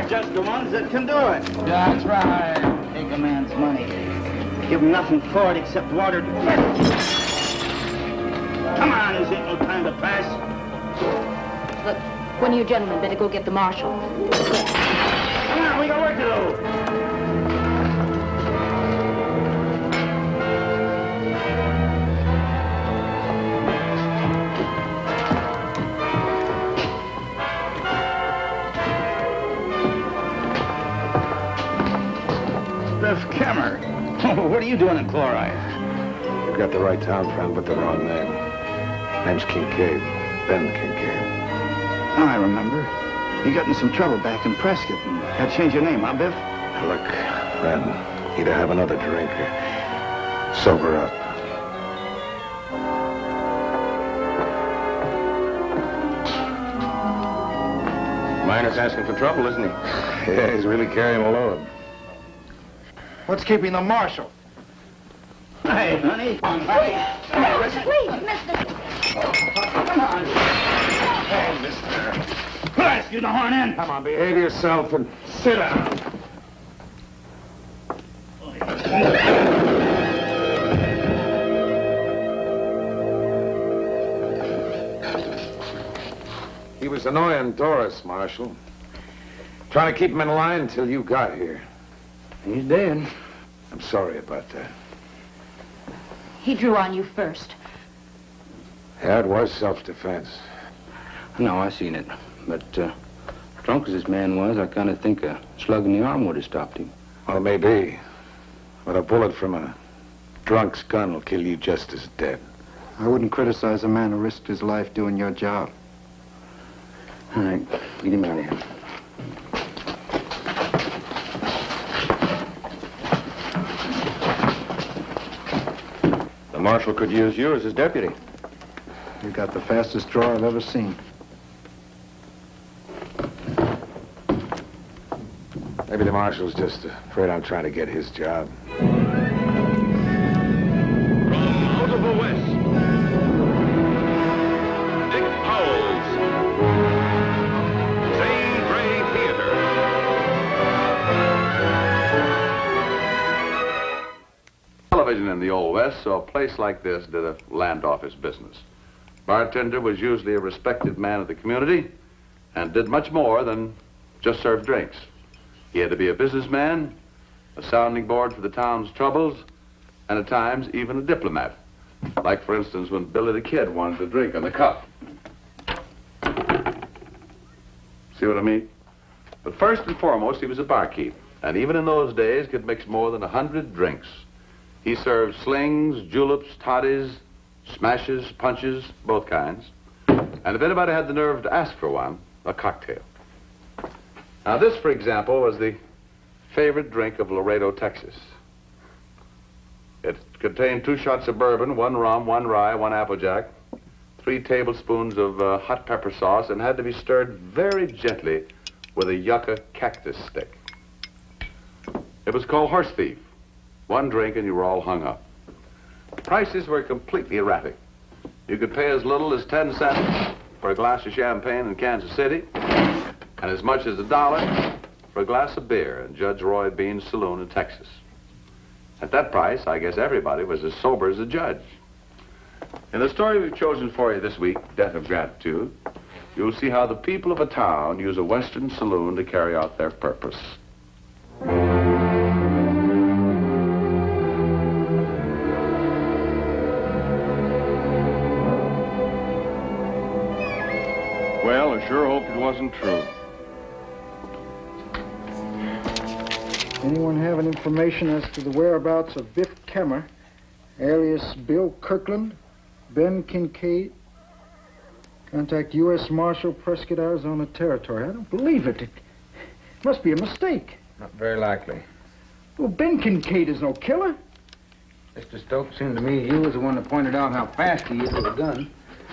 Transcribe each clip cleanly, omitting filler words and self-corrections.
We're just the ones that can do it. That's right. Take a man's money. Give him nothing for it except water to drink. Come on, this ain't no time to pass. Look, one of you gentlemen better go get the marshal. Come on, we got work to do. What are you doing in Chloride? You've got the right town friend, but the wrong name. Name's Kincaid. Ben Kincaid. Oh, I remember. You got in some trouble back in Prescott and had to change your name, huh, Biff? Look, friend, either have another drink or sober up. Miner's asking for trouble, isn't he? Yeah, he's really carrying a load. What's keeping the marshal? Hey, honey. Come on, honey. Come on, listen. Please, mister. Come on. Hey, mister. Who asked you to horn in? Come on, behave yourself and sit down. He was annoying Doris, Marshal. Trying to keep him in line until you got here. He's dead. I'm sorry about that. He drew on you first. Yeah, it was self-defense. No, I seen it. But, drunk as this man was, I kind of think a slug in the arm would have stopped him. Well, maybe. But a bullet from a drunk's gun will kill you just as dead. I wouldn't criticize a man who risked his life doing your job. All right, get him out of here. The marshal could use you as his deputy. You got the fastest draw I've ever seen. Maybe the marshal's just afraid I'm trying to get his job. From out of the West, Dick Powell's Zane Theater. Television in the Old West, so a place like this did a land office business. Bartender was usually a respected man of the community and did much more than just serve drinks. He had to be a businessman, a sounding board for the town's troubles, and at times even a diplomat. Like, for instance, when Billy the Kid wanted to drink on the cup. See what I mean? But first and foremost, he was a barkeep, and even in those days could mix more than 100 drinks. He served slings, juleps, toddies, smashes, punches, both kinds. And if anybody had the nerve to ask for one, a cocktail. Now this, for example, was the favorite drink of Laredo, Texas. It contained 2 shots of bourbon, 1 rum, 1 rye, 1 applejack, 3 tablespoons of hot pepper sauce, and had to be stirred very gently with a yucca cactus stick. It was called Horse Thief. 1 drink and you were all hung up. Prices were completely erratic. You could pay as little as 10 cents for a glass of champagne in Kansas City, and as much as $1 for a glass of beer in Judge Roy Bean's saloon in Texas. At that price, I guess everybody was as sober as a judge. In the story we've chosen for you this week, Death of Gratitude, you'll see how the people of a town use a Western saloon to carry out their purpose. Well, I sure hoped it wasn't true. Anyone have any information as to the whereabouts of Biff Kemmer, alias Bill Kirkland, Ben Kincaid? Contact U.S. Marshal, Prescott, Arizona Territory. I don't believe it. It must be a mistake. Not very likely. Well, Ben Kincaid is no killer. Mr. Stokes, seemed to me you was the one that pointed out how fast he is with a gun.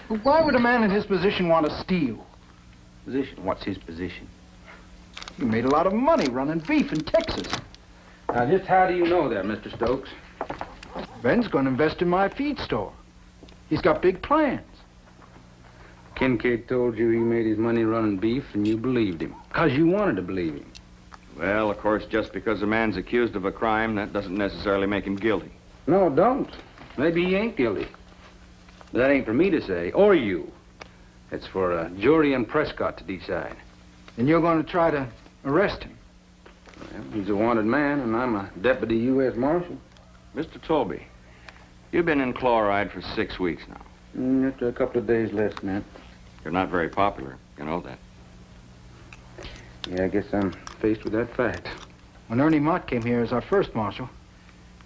Well, why would a man in his position want to steal? Position? What's his position? He made a lot of money running beef in Texas. Now, just how do you know that, Mr. Stokes? Ben's going to invest in my feed store. He's got big plans. Kincaid told you he made his money running beef, and you believed him. Because you wanted to believe him. Well, of course, just because a man's accused of a crime, that doesn't necessarily make him guilty. No, it don't. Maybe he ain't guilty. But that ain't for me to say, or you. It's for a jury in Prescott to decide. And you're going to try to arrest him? Well, he's a wanted man, and I'm a deputy U.S. Marshal. Mr. Tolby, you've been in chloride for 6 weeks now. Just a couple of days less than that. You're not very popular. You know that. Yeah, I guess I'm faced with that fact. When Ernie Mott came here as our first marshal,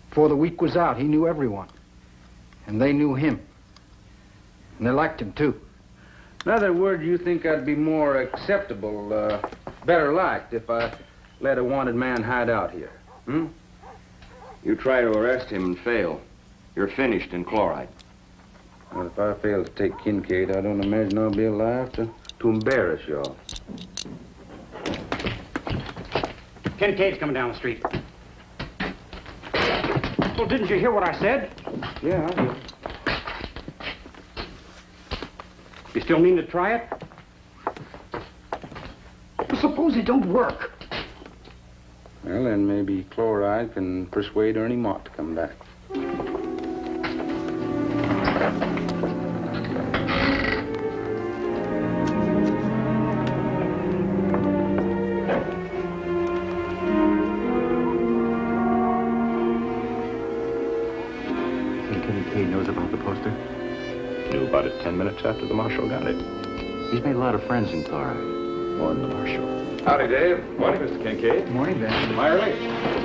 before the week was out, he knew everyone. And they knew him. And they liked him, too. In other words, you think I'd be more acceptable, better liked if I let a wanted man hide out here, hmm? You try to arrest him and fail. You're finished in chloride. Well, if I fail to take Kincaid, I don't imagine I'll be alive to embarrass y'all. Kincaid's coming down the street. Well, didn't you hear what I said? Yeah, I do. You still mean to try it? Well, suppose it don't work. Well, then maybe chloride can persuade Ernie Mott to come back. Kincaid knows about the poster? Knew about it 10 minutes after the marshal got it. He's made a lot of friends in chloride. More than the marshal. Howdy, Dave. Morning, Mr. Kincaid. Morning, Ben. Am I early?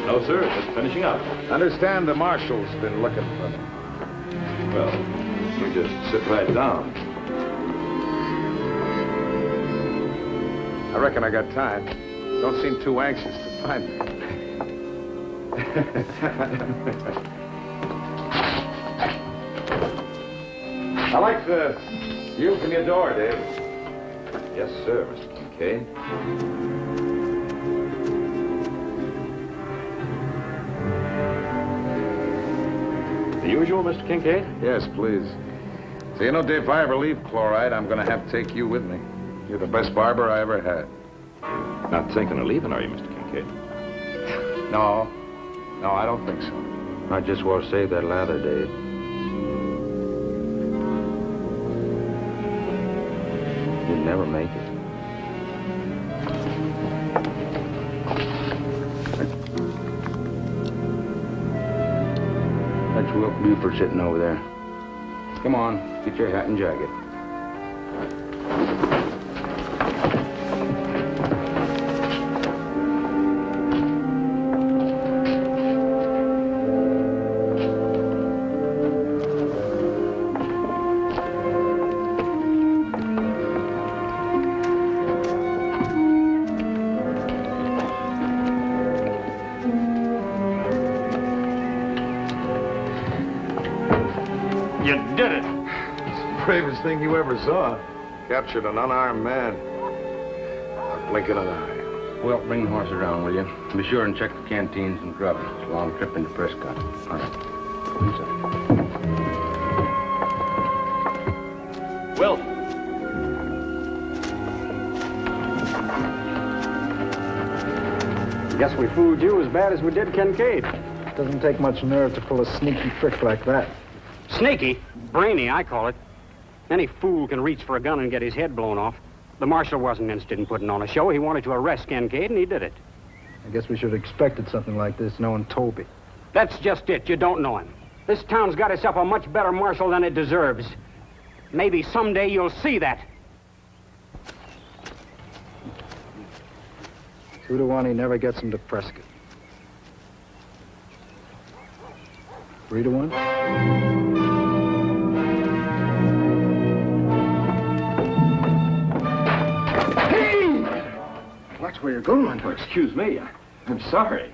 No, sir. Just finishing up. Understand the marshal's been looking for me. Well, you just sit right down. I reckon I got time. Don't seem too anxious to find me. I like the view from your door, Dave. Yes, sir, Mr. Kincaid. The usual, Mr. Kincaid? Yes, please. So, you know, Dave, if I ever leave chloride, I'm going to have to take you with me. You're the best barber I ever had. Not thinking of leaving, are you, Mr. Kincaid? No, I don't think so. I just want to save that lather, Dave. You'd never make it. That's Will Buford sitting over there. Come on, get your hat and jacket. You did it. It's the bravest thing you ever saw. Captured an unarmed man. Not blinking an eye. Well, bring the horse around, will you? Be sure and check the canteens and grub. It's a long trip into Prescott. All right. Will. Guess we fooled you as bad as we did Kincaid. Doesn't take much nerve to pull a sneaky trick like that. Sneaky. Brainy, I call it. Any fool can reach for a gun and get his head blown off. The marshal wasn't interested in putting on a show. He wanted to arrest Kincaid, and he did it. I guess we should have expected something like this, knowing Tolby. That's just it. You don't know him. This town's got itself a much better marshal than it deserves. Maybe someday you'll see that. 2 to 1, he never gets him to Prescott. 3 to 1? Watch where you're going. Oh, excuse me. I'm sorry.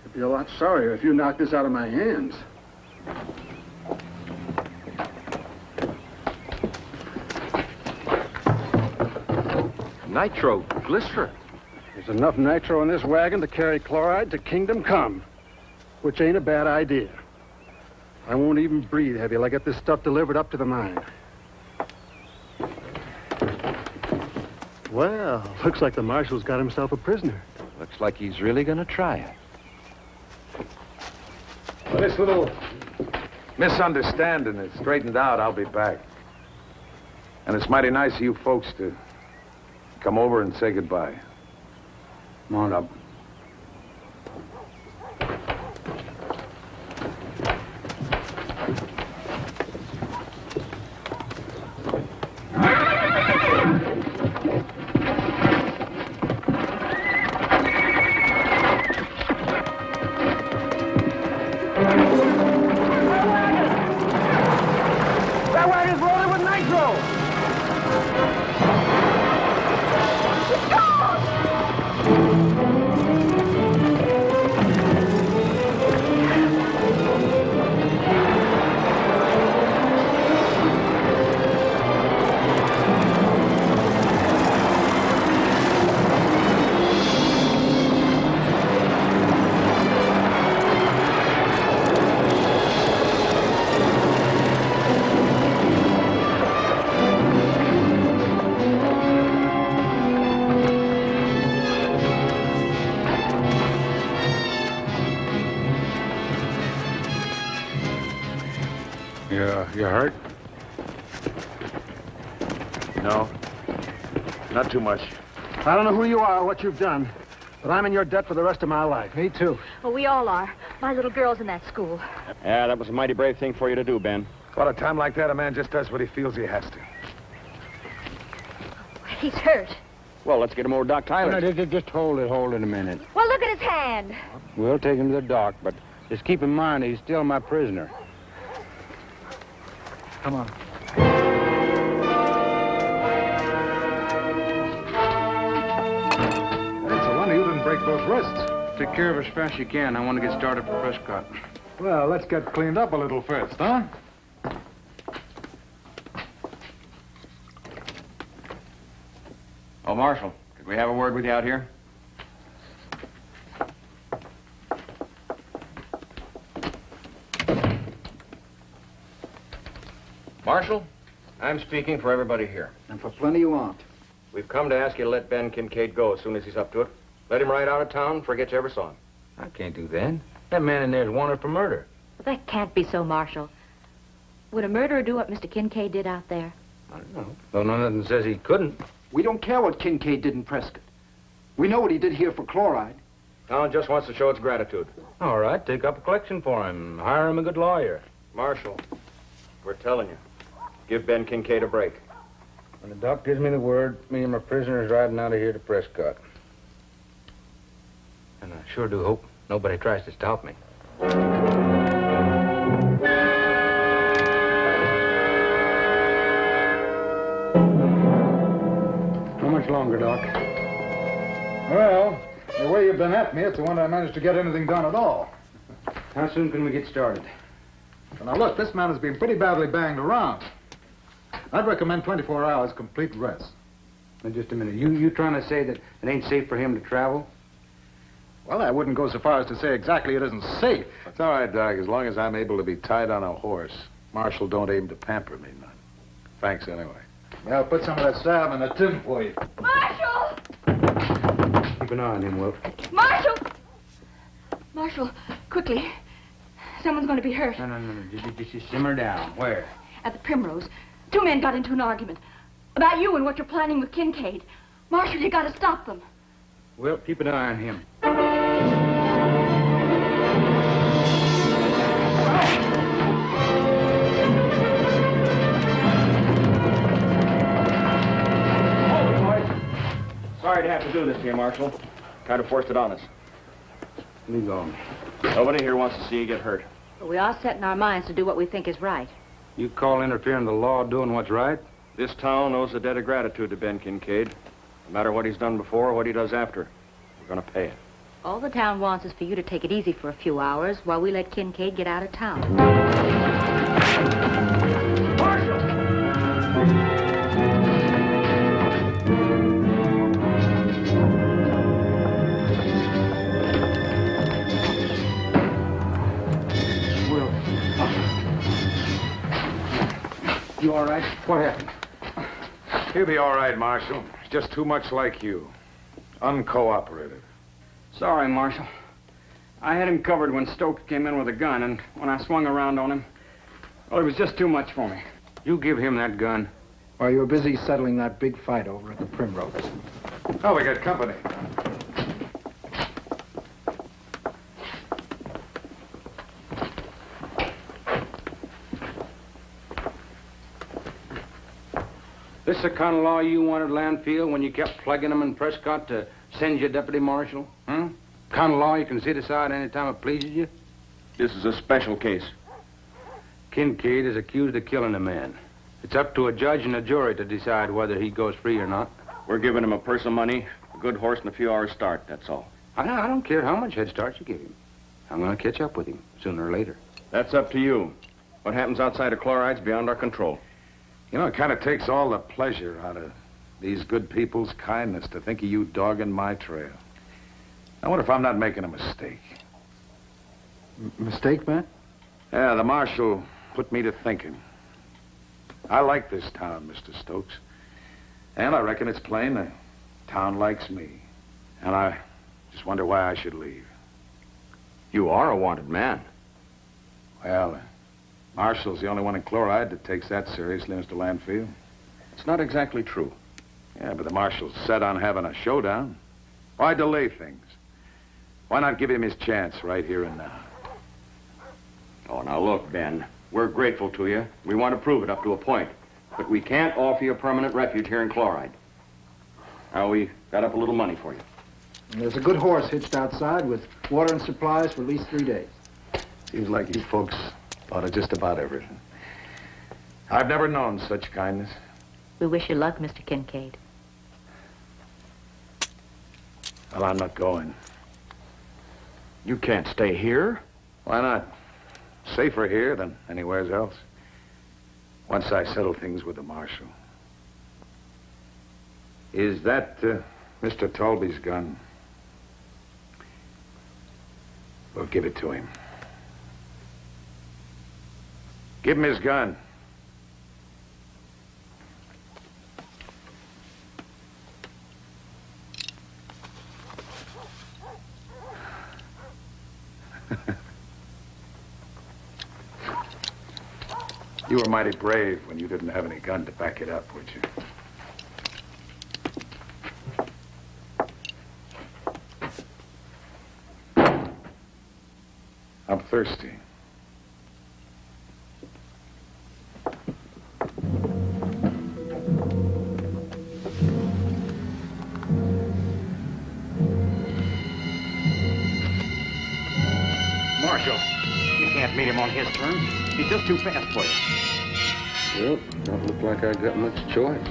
It'd be a lot sorrier if you knocked this out of my hands. Nitro glycerin. There's enough nitro in this wagon to carry chloride to Kingdom Come, which ain't a bad idea. I won't even breathe heavy till I get this stuff delivered up to the mine. Well, looks like the marshal's got himself a prisoner. The Looks like he's really gonna try it. Well, this little misunderstanding is straightened out, I'll be back. And it's mighty nice of you folks to come over and say goodbye. Come on up. You hurt? No. Not too much. I don't know who you are or what you've done, but I'm in your debt for the rest of my life. Me too. Well, we all are. My little girl's in that school. Yeah, that was a mighty brave thing for you to do, Ben. Well, at a time like that, a man just does what he feels he has to. He's hurt. Well, let's get him over to Doc Tyler. No, just hold it a minute. Well, look at his hand. We'll take him to the doc, but just keep in mind he's still my prisoner. Come on. It's a wonder you didn't break both wrists. Take care of her as fast as you can. I want to get started for Prescott. Well, let's get cleaned up a little first, huh? Oh, Marshal, could we have a word with you out here? Marshal, I'm speaking for everybody here. And for plenty you want. We've come to ask you to let Ben Kincaid go as soon as he's up to it. Let him ride out of town, forget you ever saw him. I can't do that. That man in there is wanted for murder. Well, that can't be so, Marshal. Would a murderer do what Mr. Kincaid did out there? I don't know. Though nothing says he couldn't. We don't care what Kincaid did in Prescott. We know what he did here for chloride. Town just wants to show its gratitude. All right, take up a collection for him. Hire him a good lawyer. Marshal, we're telling you, give Ben Kincaid a break. When the doc gives me the word, me and my prisoner's riding out of here to Prescott. And I sure do hope nobody tries to stop me. How much longer, Doc? Well, the way you've been at me, it's the one I managed to get anything done at all. How soon can we get started? Now, look, this man has been pretty badly banged around. I'd recommend 24 hours complete rest. Now, just a minute. You trying to say that it ain't safe for him to travel? Well, I wouldn't go so far as to say exactly it isn't safe. It's all right, Doc, as long as I'm able to be tied on a horse. Marshal don't aim to pamper me none. Thanks anyway. Yeah, I'll put some of that salve in a tin for you. Marshal! Keep an eye on him, Wilt. Marshal! Marshal, quickly. Someone's going to be hurt. No. Just simmer down. Where? At the Primrose, two men got into an argument about you and what you're planning with Kincaid. Marshal, you got to stop them. Well, keep an eye on him. Sorry to have to do this to you, Marshal. Kind of forced it on us. Leave on. Nobody here wants to see you get hurt. We are setting our minds to do what we think is right. You call interfering with the law doing what's right? This town owes a debt of gratitude to Ben Kincaid. No matter what he's done before or what he does after, we're going to pay it. All the town wants is for you to take it easy for a few hours while we let Kincaid get out of town. You all right? What happened? He'll be all right, Marshal. He's just too much like you. Uncooperative. Sorry, Marshal. I had him covered when Stokes came in with a gun, and when I swung around on him, well, it was just too much for me. You give him that gun. While you were busy settling that big fight over at the Primrose. Oh, we got company. This the kind of law you wanted, Landfield, when you kept plugging them in Prescott to send you deputy marshal? Kind of law you can sit aside any time it pleases you? This is a special case. Kincaid is accused of killing a man. It's up to a judge and a jury to decide whether he goes free or not. We're giving him a purse of money, a good horse, and a few hours' start, that's all. I don't care how much head start you give him. I'm going to catch up with him sooner or later. That's up to you. What happens outside of chloride's beyond our control. You know, it kind of takes all the pleasure out of these good people's kindness to think of you dogging my trail. I wonder if I'm not making a mistake. Mistake, man? Yeah, the marshal put me to thinking. I like this town, Mr. Stokes. And I reckon it's plain the town likes me. And I just wonder why I should leave. You are a wanted man. Well, Marshall's the only one in chloride that takes that seriously, Mr. Landfield. It's not exactly true. Yeah, but the marshal's set on having a showdown. Why delay things? Why not give him his chance right here and now? Oh, now look, Ben. We're grateful to you. We want to prove it up to a point. But we can't offer you a permanent refuge here in chloride. Now, we got up a little money for you. And there's a good horse hitched outside with water and supplies for at least 3 days. Seems like you folks thought of just about everything. I've never known such kindness. We wish you luck, Mr. Kincaid. Well, I'm not going. You can't stay here. Why not? Safer here than anywhere else. Once I settle things with the marshal. Is that Mr. Tolby's gun? We'll give it to him. Give him his gun. You were mighty brave when you didn't have any gun to back it up, would you? I'm thirsty. Marshal, you can't meet him on his terms. He's just too fast for you. Well, don't look like I got much choice.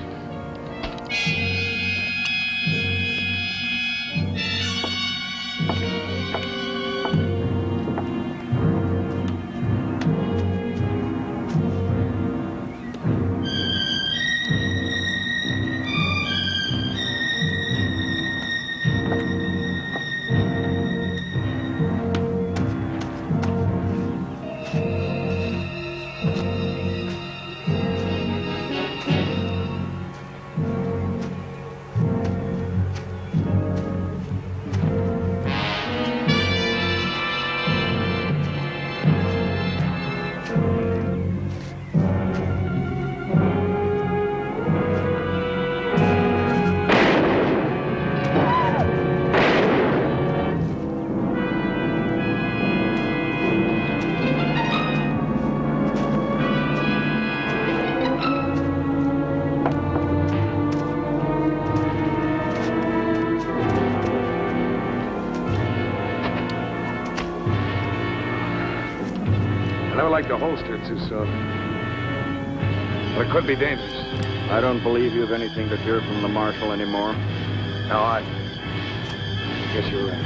Like to holster it too soon. But it could be dangerous. I don't believe you have anything to fear from the marshal anymore. No, I guess you're right.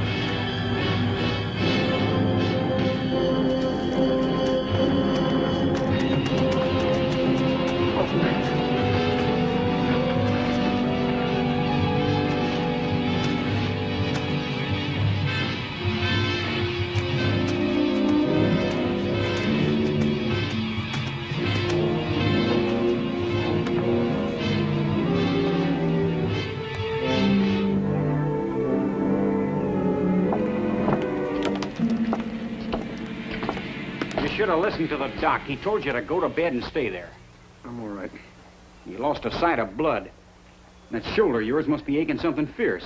should have listened to the doc. He told you to go to bed and stay there. I'm all right. You lost a sight of blood. That shoulder of yours must be aching something fierce.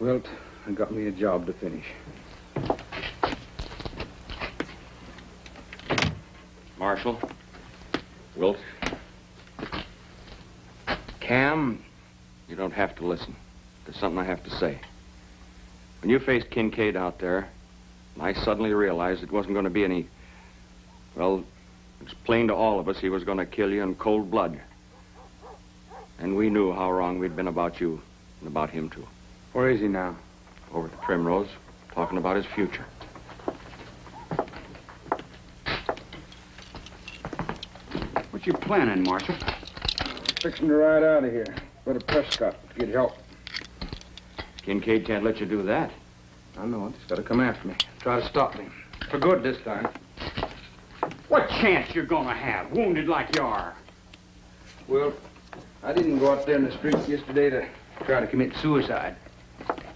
Wilt, I got me a job to finish. Marshal, Wilt, Cam, you don't have to listen. There's something I have to say. When you faced Kincaid out there, I suddenly realized it wasn't going to be any... Well, it's plain to all of us he was going to kill you in cold blood. And we knew how wrong we'd been about you and about him, too. Where is he now? Over at the Primrose, talking about his future. What you planning, Marshal? Fixing to ride out of here. Go to Prescott to get help. Kincaid can't let you do that. I know it. He's got to come after me. Try to stop me. For good this time. What chance you're gonna have, wounded like you are? Well, I didn't go out there in the street yesterday to try to commit suicide.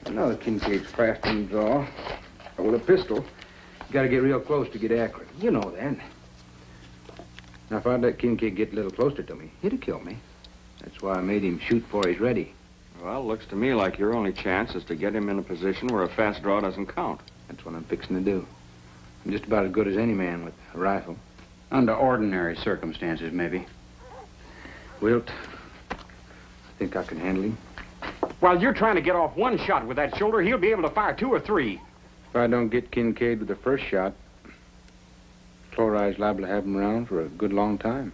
I know that Kincaid's fast in the draw. But with a pistol, you got to get real close to get accurate. You know that. Now, if I'd let Kincaid get a little closer to me, he'd have killed me. That's why I made him shoot before he's ready. Well, looks to me like your only chance is to get him in a position where a fast draw doesn't count. That's what I'm fixing to do. I'm just about as good as any man with a rifle. Under ordinary circumstances, maybe. Wilt, I think I can handle him. While you're trying to get off one shot with that shoulder, he'll be able to fire 2 or 3. If I don't get Kincaid with the first shot, Chloride's liable to have him around for a good long time.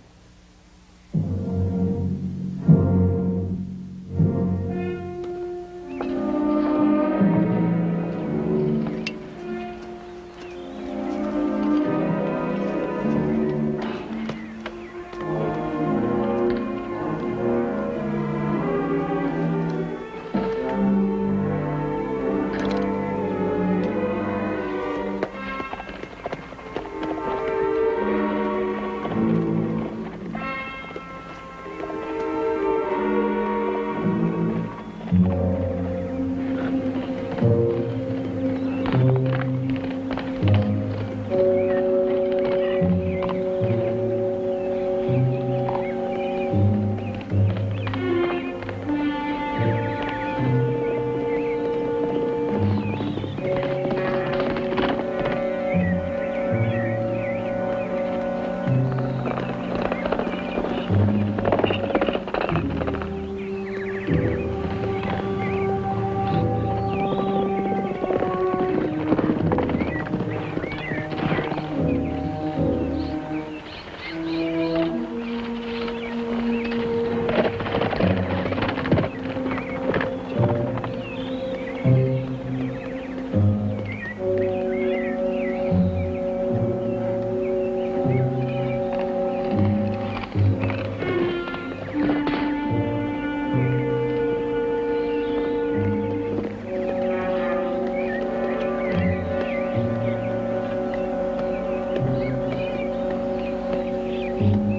Mm-hmm.